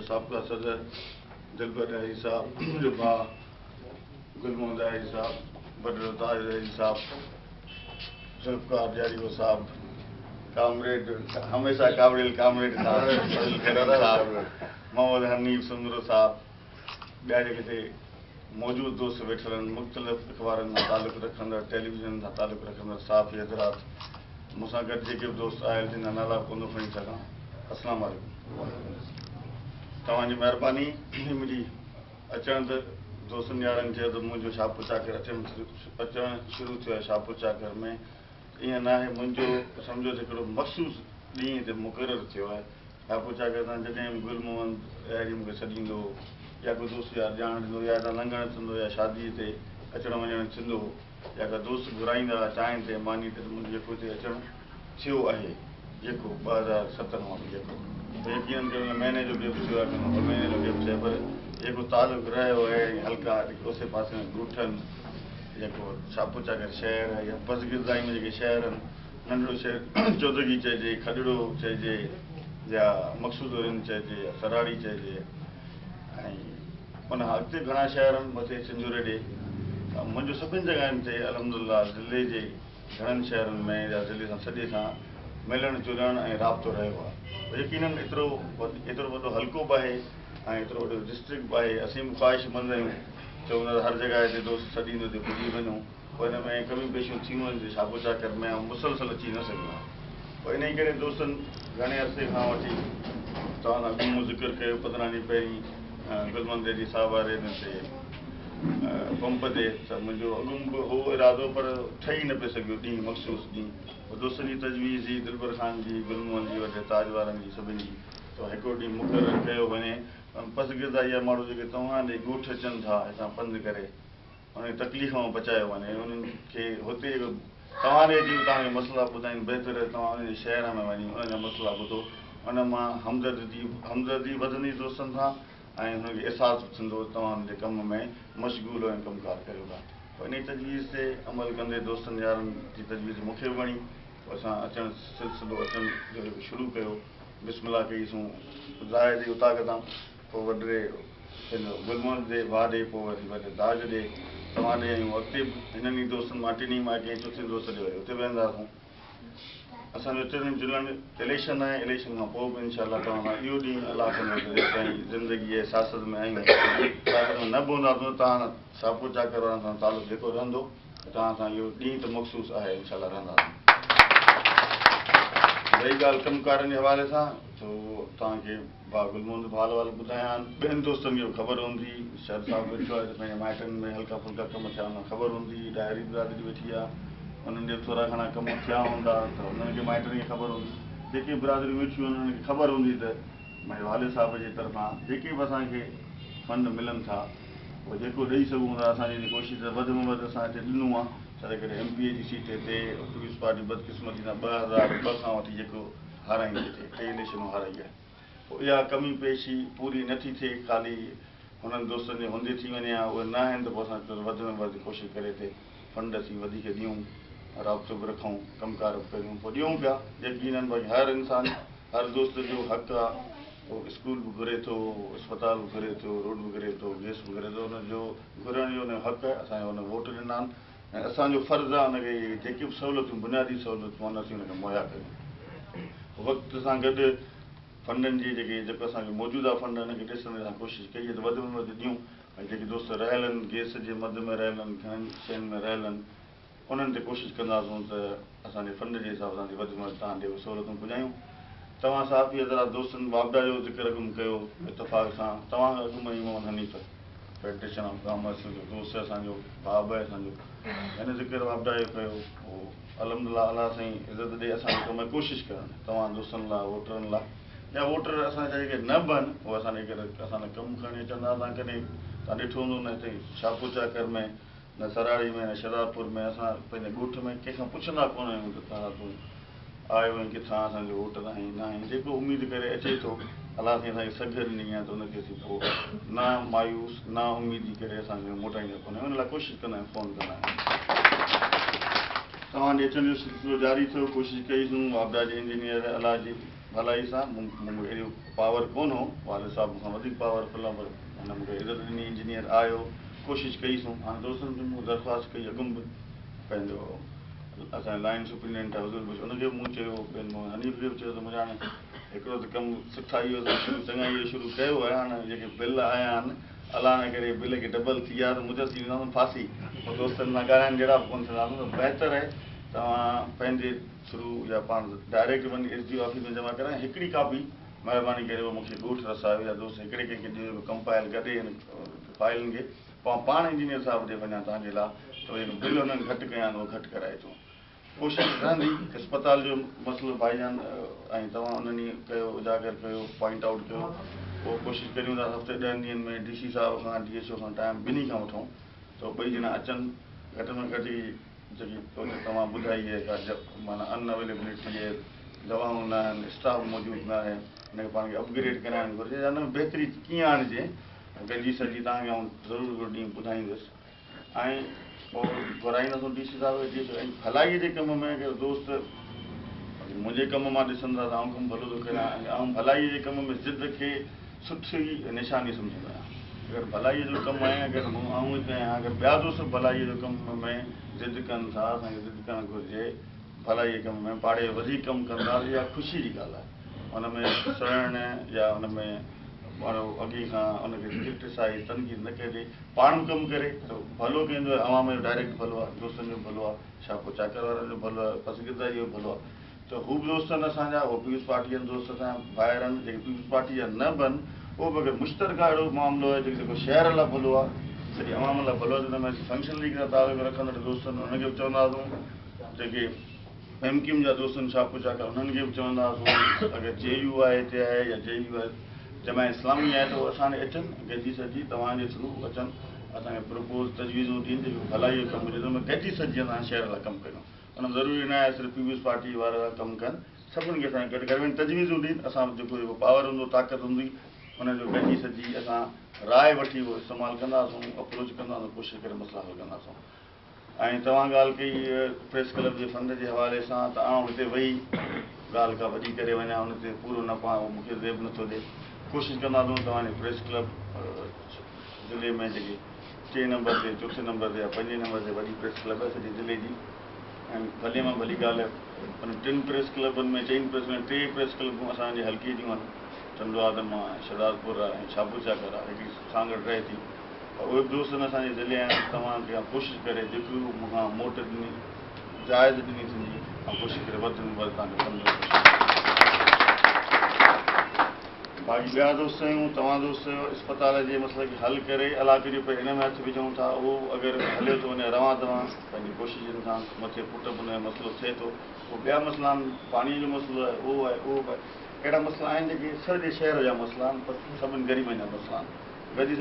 साबका सदर दिलबर रही साहब, मुंहिंजो भाउ गुलमोहन रही साहब, बडरो ताज रही साहब, जुल्फकार जारी साहब, कामरेड हमेशा काबिल कामरेड साहब, मोहम्मद हनीफ सुंदरो साहब, ॿिया जेके हिते मौजूदु दोस्त वेठल आहिनि, मुख़्तलिफ़ अख़बारनि सां तालुक़ु रखंदड़, टेलीविज़न सां तालुक़ु रखंदड़ साफ़ी हज़रात, मूंसां गॾु जेके बि दोस्त आयल जिन जा नाला कोन खणी सघां, अस्सलाम वालेकुम। तव्हांजी महिरबानी मुंहिंजी अचण त दोस्तनि यारनि चयो त मुंहिंजो शाहपुर चाकर अचणु शुरू थियो आहे। शाहपुर चाकर में ईअं न आहे, मुंहिंजो सम्झो त हिकिड़ो मख़सूस ॾींहुं हिते मुक़ररु थियो आहे। शाहपुर चाकर तां जॾहिं बि गुलमोहन अहिड़ी मूंखे सॾींदो या कोई दोस्त यार ॼाण ॾींदो या हितां लंघणु थींदो या शादीअ ते अचणु वञणु थींदो या का दोस्त घुराईंदा चांहि ते मानी ते, मुंहिंजो जेको हिते अचणु थियो आहे, जेको 2017 मां बि जेको यकीन कंहिं महीने जो गेप थियो आहे, कंहिं 2 महीने जो गेप थियो आहे, पर जेको तालुक़ु रहियो आहे हल्का ओसे पासे में ॻोठनि, जेको शाहपुर चाकर शहर आहे या बसगिरदाई में जेके शहर आहिनि, नंढिड़ो शहर चौधरी चइजे, खॾड़ो चइजे या मक़सूदुरिन चइजे या सराड़ी चइजे, ऐं उन खां अॻिते घणा शहर आहिनि मथे चिंजूरे ॾे। मुंहिंजो सभिनी जॻहियुनि ते अलहमदुलिल्लाह ज़िले जे घणनि शहरनि में या ज़िले सां सॼे सां मिलणु जुलणु ऐं राब्तो रहियो आहे। यकीननि एतिरो वॾो हल्को बि आहे ऐं एतिरो वॾो डिस्ट्रिक्ट बि आहे। असीं बि ख़्वाहिशमंद आहियूं, चवंदा हर जॻह ते दोस्त सॾींदो ते पुॼी वञूं, पोइ हिन में कमियूं पेशियूं थियूं आहिनि शाहपुर चाकर में मुसलसल अची न सघूं। पोइ इन करे दोस्तनि घणे अरसे खां वठी तव्हां सां गुमो ज़िक्र कयो 15 ॾींहं पहिरीं गुलमोहन रेड्डी साहब वारे हिन ते पंप ते, त मुंहिंजो अॻु बि हो इरादो पर ठही न पियो सघियो ॾींहुं मख़सूस ॾींहुं। पोइ दोस्तनि जी तजवीज़ जी, दिलबर ख़ान जी, गुलमोहन जी, वॾे ताज वारनि जी, सभिनी जी, त हिकिड़ो ॾींहुं मुक़ररु कयो वञे। बसगिरदा इहा माण्हू जेके तव्हां ॾे ॻोठ अचनि था हितां पंधु करे, उन तकलीफ़ मां बचायो वञे, उन्हनि खे हुते तव्हां ॾे जीअं तव्हांखे मसइला ॿुधाइनि, बहितर तव्हां उन शहर में वञी उन्हनि जा मसइला ॿुधो, उन मां हमदर्दी वधंदी दोस्तनि सां ऐं हुनखे अहसासु थींदो तव्हां हुनजे कम में मशगूल ऐं कमकार करियो था। पोइ इन तजवीज़ ते अमल कंदे दोस्तनि यारनि जी तजवीज़ मूंखे वणी, पोइ असां अचणु सिलसिलो अचण जो जेको शुरू कयो, बिस्मिल्लाह कईसूं ज़ाहिर जी उताक तां, पोइ वॾे पंहिंजो गुलमोहन जे भाउ ॾे, पोइ वरी वॾे ताज ॾे, तव्हां ॾे आहियूं। अॻिते बि हिननि ई दोस्तनि मां टिनी मां कंहिं चौथे दोस्त ॾे वरी हुते वेंदासीं। असांजो चलण जुलण इलेक्शन आहे, इलेक्शन खां पोइ बि इनशा तव्हां सां इहो ॾींहुं अला कंदो जेसिताईं ज़िंदगी आहे सियासत में आहियूं, सियासत में न बि हूंदासीं तव्हां शाहपुर चाकर वारनि सां तालुक़ु जेको रहंदो, तव्हां सां इहो ॾींहुं त मख़सूस आहे, इनशा रहंदासीं। रही ॻाल्हि कमकारनि जे हवाले सां, त तव्हांखे भाउ गुलमोहन भाल वाल ॿुधायां, ॿियनि दोस्तनि खे ख़बर हूंदी, शहर साहिबु वेठो आहे त पंहिंजे माइटनि में हल्का फुल्का कम थिया हुन ख़बर हूंदी, डायरी बिरादरी वेठी आहे, उन्हनि जे थोरा घणा कम थिया हूंदा त उन्हनि खे माइटनि खे ख़बर हूंदी, जेके बिरादरियूं वेठियूं आहिनि उन्हनि खे ख़बर हूंदी त मुंहिंजे वाले साहिब जे तरफ़ां जेके बि असांखे फंड मिलनि था, उहो जेको ॾेई सघूं था, असांजी कोशिशि वधि में वधि असां हिते ॾिनो आहे। छा करे MP जी सीट ते पीपल्स पार्टी बदकिस्मती सां 2002 खां वठी जेको हाराईंदी थिए, 3 इलेक्शनूं हाराई आहे। पोइ इहा कमी पेशी पूरी नथी थिए, ख़ाली हुननि दोस्तनि जे हूंदे थी वञे हा, उहे न आहिनि त पोइ असां वधि में वधि कोशिशि करे हिते फंड असीं वधीक ॾियूं, राब्तो बि रखूं, कमकार बि करियूं, पोइ ॾियूं पिया। यकीननि भई हर इंसानु, हर दोस्त जो हक़ु आहे, उहो स्कूल बि घुरे थो, अस्पताल बि घुरे थो, रोड बि घुरे थो, गैस बि घुरे थो, हुनजो घुरण जो हुनजो हक़ु आहे। असांखे हुन वोट ॾिना आहिनि ऐं असांजो फ़र्ज़ु आहे हुनखे जेके बि सहूलियतूं बुनियादी सहूलियतूं आहिनि असीं हुनखे मुहैया कयूं। वक़्त सां गॾु फंडनि जी जेको असांखे मौजूदा फंड हुनखे ॾिसण जी कोशिशि कई आहे त वधि में वधि ॾियूं, ऐं जेके दोस्त रहियल आहिनि गैस जे मद में रहियल आहिनि, घणनि शयुनि में रहियल आहिनि, उन्हनि ते कोशिशि कंदासीं त असांजे फंड जे हिसाब सां वधि में वधि तव्हां ॾे सहूलियतूं पुॼायूं। तव्हां साफ़ी हज़रात दोस्तनि वापडा जो ज़िक्र अॻु कयो इतफ़ाक़ सां, तव्हां अॻु में ई Mohan Hanif federation of commerce जो दोस्त असांजो भाउ आहे असांजो, हिन ज़िक्र वापडा जो कयो, उहो अलहमदिल्ला अला साईं इज़त ॾे असांजे कम में कोशिशि करणु तव्हां दोस्तनि लाइ, वोटरनि लाइ, या वोटर असांजा जेके न बि आहिनि उहे असांजे करे असां कमु खणी अचंदा। तव्हां कॾहिं तव्हां ॾिठो हूंदो न हिते शाहपुर चाकर में, न सराड़ी में, न शहदादपुर में, असां पंहिंजे ॻोठ में कंहिंखां पुछंदा कोन आहियूं त तव्हां तूं आयो आहीं किथां, असांजो वोटर आहीं न आहीं, जेको उमेदु करे अचे थो अलाह साईं असांखे सघ ॾिनी आहे त हुनखे असीं पोइ न मायूस न उमेदी करे असांखे मोटाईंदा कोन आहियूं, हुन लाइ कोशिशि कंदा आहियूं, फ़ोन कंदा आहियूं। तव्हांजे अचण जो सिलसिलो जारी थियो, कोशिशि कईसूं वापडा जे इंजीनियर अलाह जी भलाई सां मूंखे एॾो पावर कोन हो, वाले साहब मूंखां वधीक पावरफुल आहे, पर हुन मूंखे इज़त ॾिनी, इंजीनियर आयो, कोशिशि कईसूं। हाणे दोस्तनि खे मूं दरख़्वास्त कई, अॻु बि पंहिंजो असांजो लाइन सुप्रिटेंडेंट आहे हुज़ूर बख़्श, हुनखे बि मूं चयो, ॿियनि मूं हनीफ़ खे बि चयो त मुंहिंजा हाणे हिकिड़ो त कमु सुठा इहो चङा इहो शुरू कयो आहे, हाणे जेके बिल आया आहिनि अलाह न करे बिल खे डबल थी विया त मुंहिंजो थी वेंदो फासी, पोइ दोस्तनि सां ॻाल्हाइण जहिड़ा बि कोन थींदा, त बहितर आहे तव्हां पंहिंजे थ्रू या पाण डायरेक्ट वञी SDO ऑफिस में जमा कराए हिकिड़ी कापी महिरबानी करे उहो मूंखे ॻोठ रसायो या दोस्त हिकिड़े कंहिंखे ॾियो, कंपाइल करे हिन फाइलनि खे पाण इंजीनियर साहिब ॾे वञा तव्हांजे लाइ, त जेको बिल हुननि घटि कया आहिनि उहो घटि कराए अचूं। कोशिशि रहंदी अस्पताल जो मसइलो भाईजान, ऐं तव्हां उन्हनि कयो, उजागर कयो, पॉइंट आउट कयो, पोइ कोशिशि करियूं था हफ़्ते 10 ॾींहंनि में DC साहिब खां DSO खां टाइम ॿिन्ही खां वठूं, त ॿई ॼणा अचनि, घटि में घटि जेकी तव्हां ॿुधाई आहे माना अनअवेलेबिलिटी आहे, दवाऊं न आहिनि, स्टाफ मौजूदु न आहे, हिनखे पाण खे अपग्रेड कराइणु घुरिजे, हिन में बहितरी कीअं आणिजे, गॾिजी सॼी तव्हांखे आउं ज़रूरु हिकिड़ो ॾींहुं ॿुधाईंदुसि। ऐं पोइ घुराईंदुसि DC साहिब खे, ऐं भलाई जे कम में अगरि दोस्त मुंहिंजे कम मां ॾिसंदा त आउं कमु भलो थो करियां, ऐं भलाई जे कम में ज़िद खे सुठी निशानी सम्झंदो आहियां। अगरि भलाईअ जो कमु आहे, अगरि आउं हिते आहियां, अगरि ॿिया दोस्त भलाईअ जो कम में ज़िद कनि था, असांखे ज़िद करणु घुरिजे, भलाई जे कम में पाड़े वधीक कमु कंदा, इहा ख़ुशी जी ॻाल्हि आहे, हुन में सड़ण या हुन में माण्हू अॻे खां हुनखे क्रिटिसाइज़ तनक़ीद न कजे, पाण बि कमु करे त भलो कंदो आहे, अवाम जो डायरेक्ट भलो आहे, दोस्तनि जो भलो आहे, छापो चाकर वारनि जो भलो आहे, पसगिरदारी जो भलो आहे, त हू बि दोस्त आहिनि असांजा, उहो पीपुल्स पार्टी जा दोस्त असांजा ॿाहिरि आहिनि, जेके पीपुल्स पार्टी जा न बि आहिनि, उहो बि अगरि मुश्तरका अहिड़ो मामिलो आहे जेको शहर लाइ भलो आहे, सॼी अवाम लाइ भलो आहे, त हुन में फंक्शन लीग सां तालुक़ु रखंदड़ दोस्तनि हुनखे बि चवंदासीं, जेके MQM जा दोस्त आहिनि छापो चाकर हुननि खे बि चवंदासीं, अगरि JU आहे हिते आहे या JU आहे जमा इस्लामी आहे त उहो असां ॾे अचनि, गॾिजी सॼी तव्हांजे थ्रू अचनि, असांखे प्रपोज़ तजवीज़ूं ॾियनि, जेको भलाई जो कमु हुजे, हुन में गॾिजी सॼी असां शहर लाइ कमु कयूं, हुन में ज़रूरी न आहे सिर्फ़ु पीपुल्स पार्टी वारा कमु कनि, सभिनी खे असांखे गॾु करे तजवीज़ूं ॾियनि, असां जेको पावर हूंदो, ताक़त हूंदी, हुनजो गॾिजी सॼी असां राय वठी उहो इस्तेमालु कंदासीं, अप्रोच कंदासीं, कोशिशि करे मसइला हल कंदासीं। ऐं तव्हां ॻाल्हि कई प्रेस क्लब जे फंड जे हवाले सां, त आउं हिते वेही ॻाल्हि का वॾी करे वञा, हुन ते पूरो न पायां, उहो मूंखे ज़ेब नथो ॾिए, कोशिशि कंदासीं तव्हांजे प्रेस क्लब ज़िले में जेके 4 नंबर ते 4 नंबर ते या 5 नंबर ते वॾी प्रेस क्लब आहे सॼे ज़िले जी, ऐं भले मां भली ॻाल्हि आहे, उन 3 प्रेस क्लबनि में 4 प्रेस में 3 प्रेस क्लबूं असांजे हल्के जूं आहिनि, चंदवादम आहे, शहदादपुर आहे, ऐं छापो चाकर आहे, हिकिड़ी सांगड़ रहे थी, उहे बि दोस्त असांजे ज़िले आहिनि, तव्हांखे कोशिशि करे जेतिरी मूंखां मोट ॾिनी जाइज़ ॾिनी थींदी, ऐं कोशिशि करे वधि में वधि तव्हांखे कंदुसि। बाक़ी ॿिया दोस्त आहियूं, तव्हां दोस्त आहियो, अस्पताल जे मसइले खे हल करे अलाह करे पिए हिन में हथु विझूं था, उहो अगरि हले थो वञे रवां तव्हां पंहिंजी कोशिशुनि सां मथे पुट पुन जो मसइलो थिए थो, उहो ॿिया मसइला आहिनि, पाणीअ जो मसइलो आहे, उहो आहे, उहो बि आहे, अहिड़ा मसइला आहिनि जेके सॼे शहर जा मसइला आहिनि, पर सभिनी ग़रीबनि जा मसइला आहिनि, गॾिजी